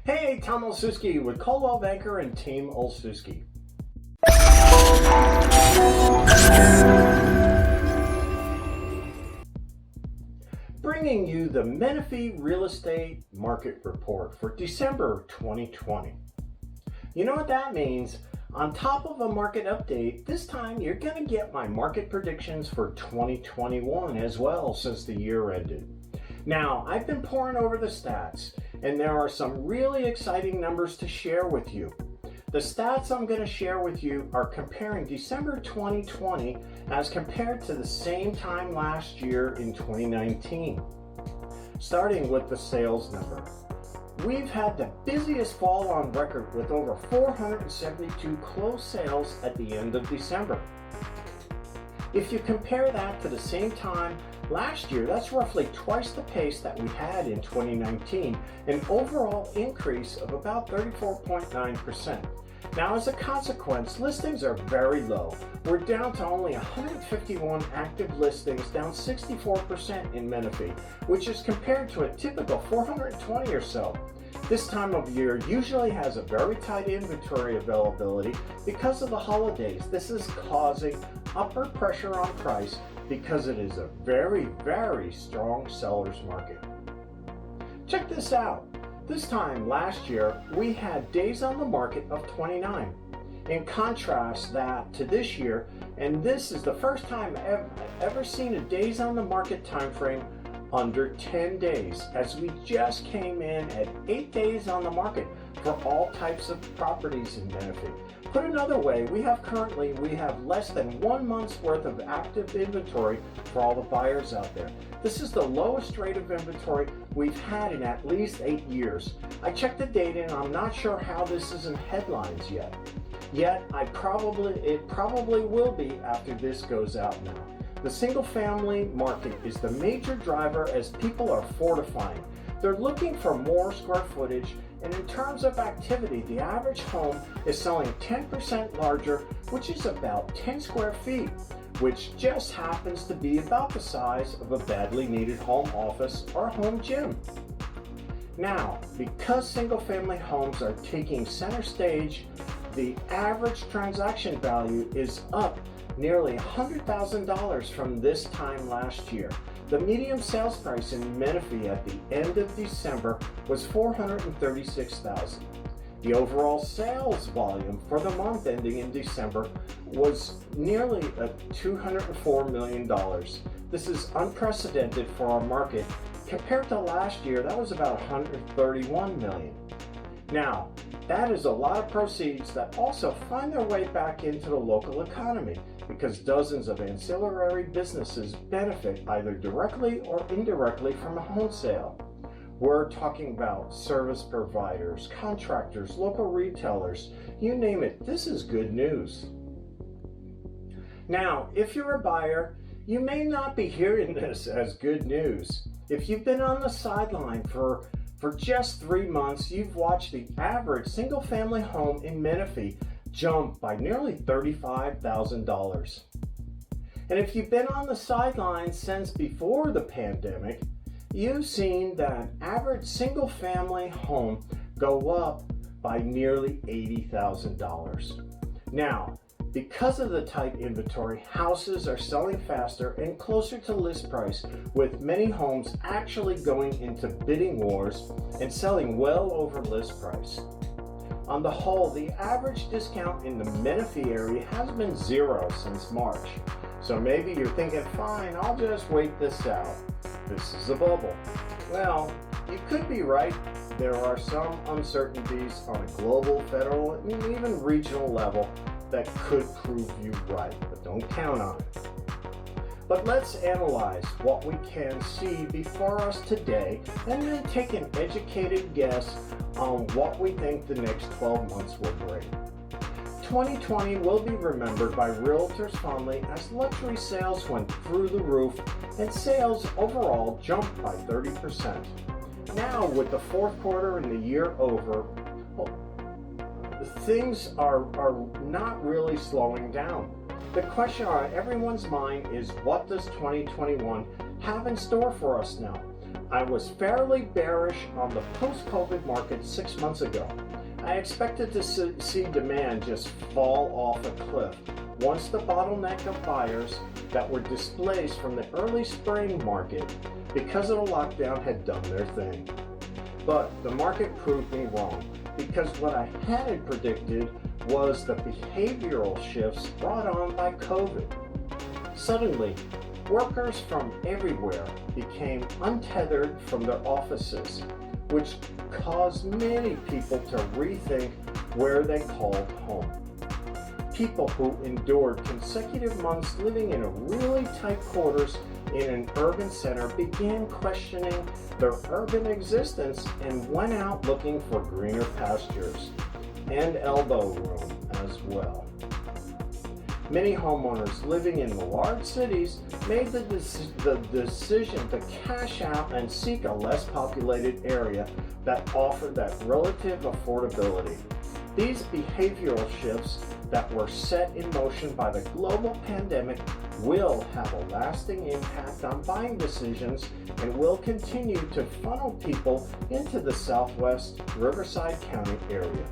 Hey, Tom Olszewski with Coldwell Banker and Team Olszewski. Bringing you the Menifee Real Estate Market Report for December 2020. You know what that means? On top of a market update, this time you're going to get my market predictions for 2021 as well, since the year ended. Now, I've been poring over the stats, and there are some really exciting numbers to share with you. The stats I'm going to share with you are comparing December 2020 as compared to the same time last year in 2019. Starting with the sales number. We've had the busiest fall on record with over 472 closed sales at the end of December. If you compare that to the same time last year, that's roughly twice the pace that we had in 2019, an overall increase of about 34.9%. Now, as a consequence, listings are very low. We're down to only 151 active listings, down 64% in Menifee, which is compared to a typical 420 or so. This time of year usually has a very tight inventory availability because of the holidays. This is causing upward pressure on price because it is a very, very strong seller's market. Check this out. This time last year, we had days on the market of 29. In contrast that to this year, and this is the first time I've ever seen a days on the market time frame under 10 days, as we just came in at 8 days on the market for all types of properties in Menifee. Put another way, we have less than 1 month's worth of active inventory for all the buyers out there. This is the lowest rate of inventory we've had in at least 8 years. I checked the data and I'm not sure how this is in headlines yet. It probably will be after this goes out now. The single-family market is the major driver as people are fortifying. They're looking for more square footage, and in terms of activity, the average home is selling 10% larger, which is about 10 square feet, which just happens to be about the size of a badly needed home office or home gym. Now, because single-family homes are taking center stage, the average transaction value is up nearly $100,000 from this time last year. The median sales price in Menifee at the end of December was $436,000. The overall sales volume for the month ending in December was nearly $204 million. This is unprecedented for our market. Compared to last year, that was about $131 million. Now, that is a lot of proceeds that also find their way back into the local economy, because dozens of ancillary businesses benefit either directly or indirectly from a home sale. We're talking about service providers, contractors, local retailers, you name it. This is good news. Now, if you're a buyer, you may not be hearing this as good news. If you've been on the sideline for just 3 months, you've watched the average single-family home in Menifee jump by nearly $35,000. And if you've been on the sidelines since before the pandemic, you've seen that average single-family home go up by nearly $80,000. Now, because of the tight inventory, houses are selling faster and closer to list price, with many homes actually going into bidding wars and selling well over list price. On the whole, the average discount in the Menifee area has been 0 since March. So maybe you're thinking, fine, I'll just wait this out. This is a bubble. Well, you could be right. There are some uncertainties on a global, federal, and even regional level that could prove you right, but don't count on it. But let's analyze what we can see before us today and then take an educated guess on what we think the next 12 months will bring. 2020 will be remembered by realtors fondly as luxury sales went through the roof and sales overall jumped by 30%. Now, with the fourth quarter and the year over, things are not really slowing down. The question on everyone's mind is, what does 2021 have in store for us now? I was fairly bearish on the post-COVID market 6 months ago. I expected to see demand just fall off a cliff once the bottleneck of buyers that were displaced from the early spring market because of the lockdown had done their thing. But the market proved me wrong, because what I had predicted was the behavioral shifts brought on by COVID. Suddenly, workers from everywhere became untethered from their offices, which caused many people to rethink where they called home. People who endured consecutive months living in a really tight quarters in an urban center began questioning their urban existence and went out looking for greener pastures and elbow room as well. Many homeowners living in the large cities made the decision to cash out and seek a less populated area that offered that relative affordability. These behavioral shifts that were set in motion by the global pandemic will have a lasting impact on buying decisions and will continue to funnel people into the Southwest Riverside County area.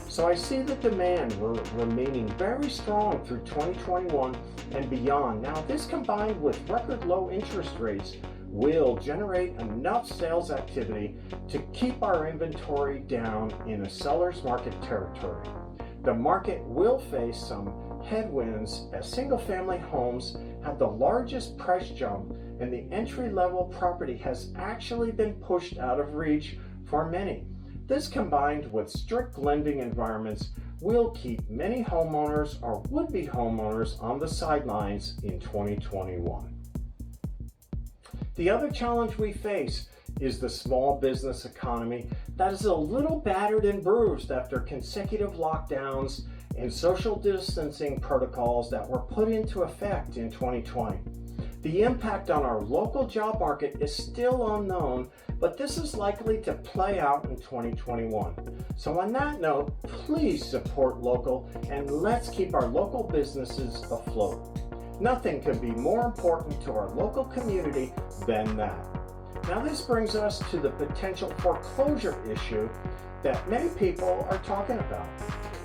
So I see the demand remaining very strong through 2021 and beyond. Now, this combined with record low interest rates will generate enough sales activity to keep our inventory down in a seller's market territory. The market will face some headwinds as single-family homes have the largest price jump, and the entry-level property has actually been pushed out of reach for many. This combined with strict lending environments will keep many homeowners or would-be homeowners on the sidelines in 2021. The other challenge we face is the small business economy that is a little battered and bruised after consecutive lockdowns and social distancing protocols that were put into effect in 2020. The impact on our local job market is still unknown, but this is likely to play out in 2021. So on that note, please support local and let's keep our local businesses afloat. Nothing could be more important to our local community than that. Now this brings us to the potential foreclosure issue that many people are talking about.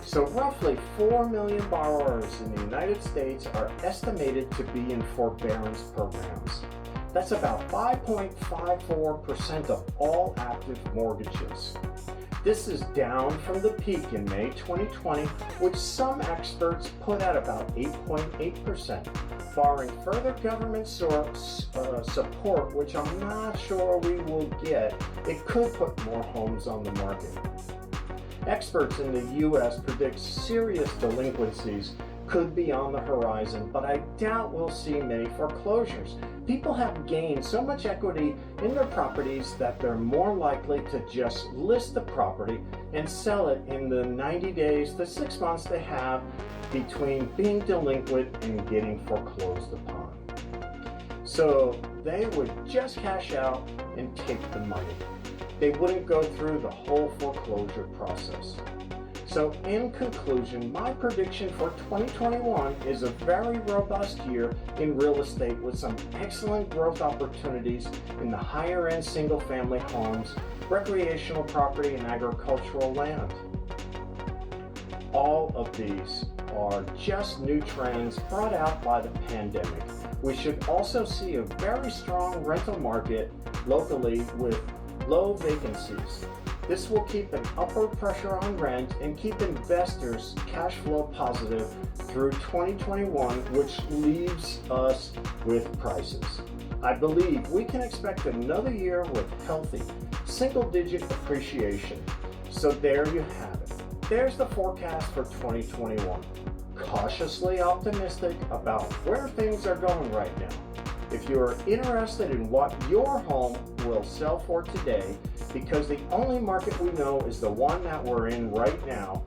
So roughly 4 million borrowers in the United States are estimated to be in forbearance programs. That's about 5.54% of all active mortgages. This is down from the peak in May 2020, which some experts put at about 8.8%. Barring further government support, which I'm not sure we will get, it could put more homes on the market. Experts in the U.S. predict serious delinquencies could be on the horizon, but I doubt we'll see many foreclosures. People have gained so much equity in their properties that they're more likely to just list the property and sell it in the 90 days to 6 months they have between being delinquent and getting foreclosed upon. So they would just cash out and take the money. They wouldn't go through the whole foreclosure process. So in conclusion, my prediction for 2021 is a very robust year in real estate with some excellent growth opportunities in the higher end single family homes, recreational property, and agricultural land. All of these are just new trends brought out by the pandemic. We should also see a very strong rental market locally with low vacancies. This will keep an upward pressure on rent and keep investors cash flow positive through 2021, which leaves us with prices. I believe we can expect another year with healthy single-digit appreciation. So there you have it. There's the forecast for 2021. Cautiously optimistic about where things are going right now. If you're interested in what your home will sell for today, because the only market we know is the one that we're in right now,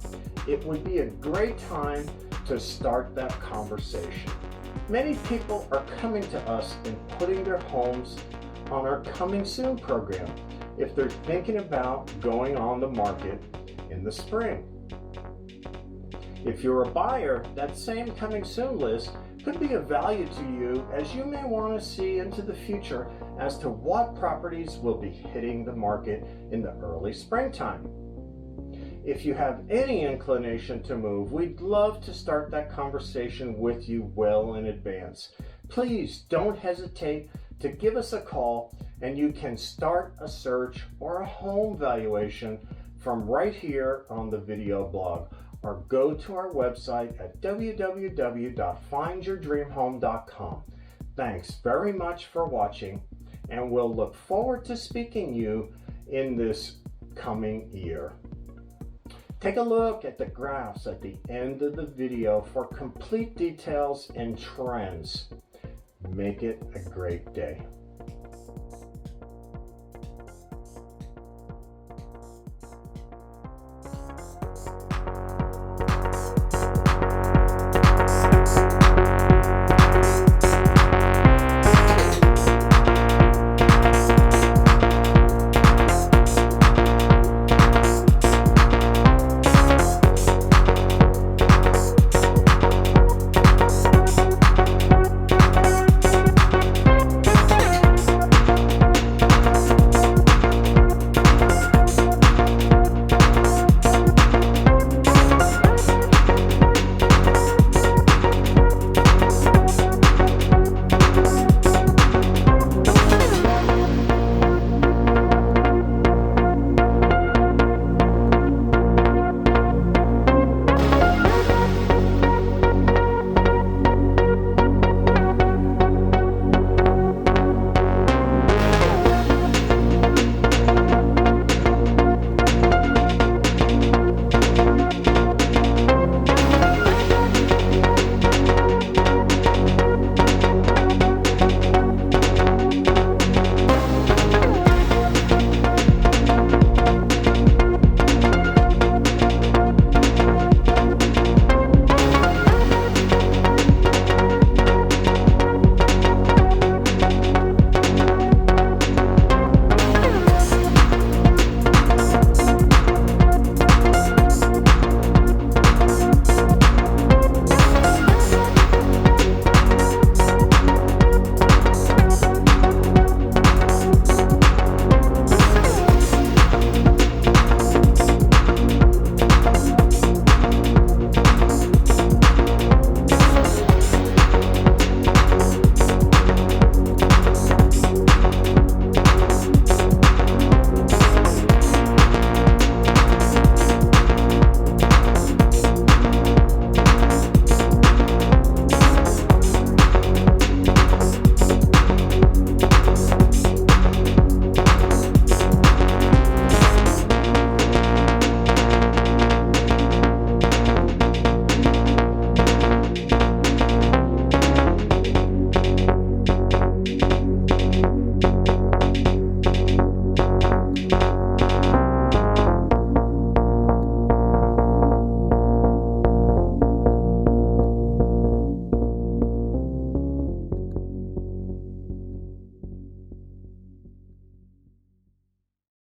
it would be a great time to start that conversation. Many people are coming to us and putting their homes on our Coming Soon program if they're thinking about going on the market in the spring. If you're a buyer, that same Coming Soon list could be of value to you, as you may want to see into the future as to what properties will be hitting the market in the early springtime. If you have any inclination to move, we'd love to start that conversation with you well in advance. Please don't hesitate to give us a call, and you can start a search or a home valuation from right here on the video blog, or go to our website at www.findyourdreamhome.com. Thanks very much for watching, and we'll look forward to speaking to you in this coming year. Take a look at the graphs at the end of the video for complete details and trends. Make it a great day.